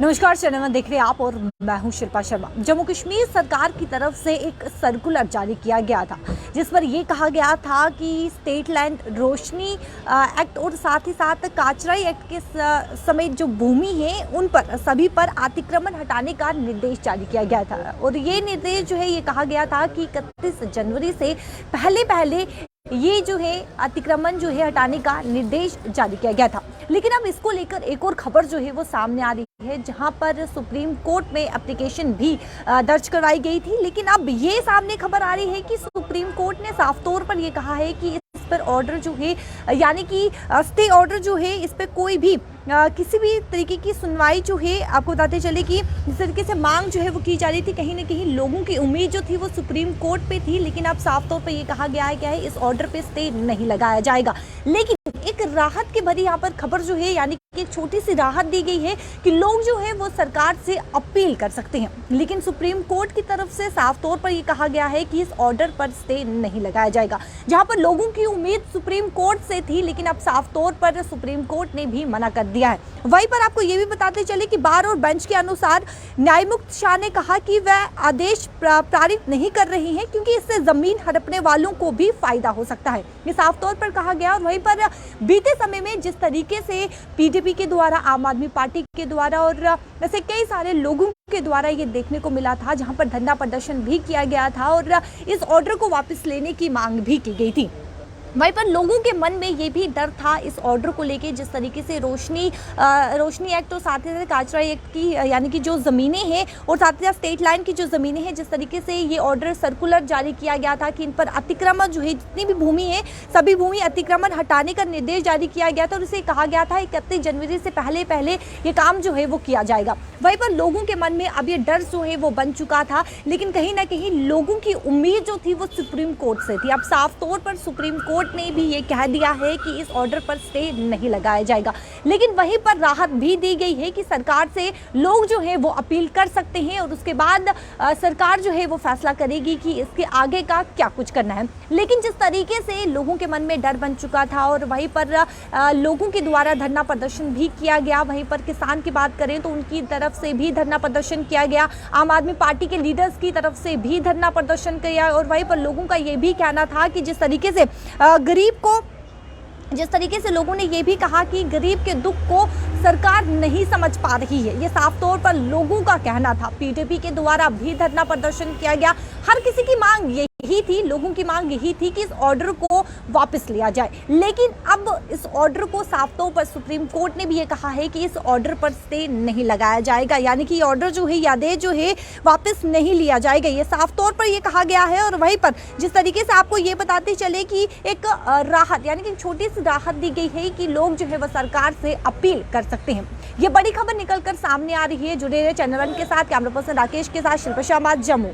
नमस्कार, चैनल देख रहे हैं आप और मैं हूं शिल्पा शर्मा। जम्मू कश्मीर सरकार की तरफ से एक सर्कुलर जारी किया गया था जिस पर यह कहा गया था कि स्टेट लैंड रोशनी एक्ट और साथ ही साथ काचराई एक्ट के समेत जो भूमि है उन पर सभी पर अतिक्रमण हटाने का निर्देश जारी किया गया था। और ये निर्देश जो है ये कहा गया था कि 31 जनवरी से पहले ये जो है अतिक्रमण जो है हटाने का निर्देश जारी किया गया था। लेकिन अब इसको लेकर एक और खबर जो है वो सामने आ रही है, जहां पर सुप्रीम कोर्ट में एप्लीकेशन भी दर्ज करवाई गई थी। लेकिन अब ये सामने खबर आ रही है कि सुप्रीम कोर्ट ने साफ तौर पर ये कहा है कि इस पर ऑर्डर जो है यानी कि स्टे ऑर्डर जो है इस पर कोई भी किसी भी तरीके की सुनवाई जो है, आपको बताते चले कि जिस तरीके से मांग जो है वो की जा रही थी, कहीं ना कहीं लोगों की उम्मीद जो थी वो सुप्रीम कोर्ट पे थी। लेकिन अब साफ तौर पे ये कहा गया है क्या है, इस ऑर्डर पे स्टे नहीं लगाया जाएगा। लेकिन एक राहत की भरी यहाँ पर खबर जो है, यानी कि एक छोटी सी राहत दी गई है कि लोग जो है वो सरकार से अपील कर सकते हैं। लेकिन सुप्रीम कोर्ट की तरफ से साफ तौर पर ये कहा गया है कि इस ऑर्डर पर स्टे नहीं लगाया जाएगा। जहां पर लोगों की उम्मीद सुप्रीम कोर्ट से थी, लेकिन अब साफ तौर पर सुप्रीम कोर्ट ने भी मना कर दिया है। वहीं पर आपको ये भी बताते चले कि बार और बेंच के अनुसार न्यायमूर्ति शाह ने कहा कि वह आदेश पारित नहीं कर रही है क्योंकि इससे जमीन हड़पने वालों को भी फायदा हो सकता है, ये साफ तौर पर कहा गया। और वहीं पर बीते समय में जिस तरीके से पीडीपी के द्वारा, आम आदमी पार्टी के द्वारा और ऐसे कई सारे लोगों के द्वारा ये देखने को मिला था, जहां पर धरना प्रदर्शन भी किया गया था और इस ऑर्डर को वापस लेने की मांग भी की गई थी। वहीं पर लोगों के मन में ये भी डर था इस ऑर्डर को लेके, जिस तरीके से रोशनी एक्ट और साथ ही साथ काचराई एक्ट की यानी कि जो ज़मीनें हैं और साथ ही साथ स्टेट लाइन की जो ज़मीनें हैं, जिस तरीके से ये ऑर्डर सर्कुलर जारी किया गया था कि इन पर अतिक्रमण जो है, जितनी भी भूमि है सभी भूमि अतिक्रमण हटाने का निर्देश जारी किया गया था। और इसे कहा गया था 31 जनवरी से पहले ये काम जो है वो किया जाएगा। वहीं पर लोगों के मन में अब ये डर जो है वो बन चुका था। लेकिन कहीं ना कहीं लोगों की उम्मीद जो थी वो सुप्रीम कोर्ट से थी। अब साफ तौर पर सुप्रीम कोर्ट ने भी ये कह दिया है कि इस ऑर्डर पर स्टे नहीं लगाया जाएगा। लेकिन वहीं पर राहत भी दी गई है कि सरकार से लोग जो है वो अपील कर सकते हैं और उसके बाद सरकार जो है वो फैसला करेगी कि इसके आगे का क्या कुछ करना है। लेकिन जिस तरीके से लोगों के मन में डर बन चुका था और वहीं पर लोगों के द्वारा धरना प्रदर्शन भी किया गया, वहीं पर किसान की बात करें तो उनकी तरफ से भी धरना प्रदर्शन किया गया, आम आदमी पार्टी के लीडर्स की तरफ से भी धरना प्रदर्शन किया। और वहीं पर लोगों का ये भी कहना था कि जिस तरीके से लोगों ने ये भी कहा कि गरीब के दुख को सरकार नहीं समझ पा रही है, ये साफ तौर पर लोगों का कहना था। पीडीपी के द्वारा भी धरना प्रदर्शन किया गया। हर किसी की मांग यही थी, लोगों की मांग यही थी कि इस ऑर्डर को वापस लिया जाए। लेकिन अब इस ऑर्डर को साफ तौर पर सुप्रीम कोर्ट ने भी ये कहा है कि इस ऑर्डर पर स्टे नहीं लगाया जाएगा, यानी कि ऑर्डर जो है, आदेश जो है वापस नहीं लिया जाएगा, ये साफ तौर पर ये कहा गया है। और वहीं पर जिस तरीके से आपको ये बताते चले कि एक राहत यानी कि छोटी सी राहत दी गई है कि लोग जो है वह सरकार से अपील कर सकते हैं। ये बड़ी खबर निकलकर सामने आ रही है। जुड़े रहे चैनल वन के साथ। कैमरा पर्सन राकेश के साथ शिल्पा शर्मा, जम्मू।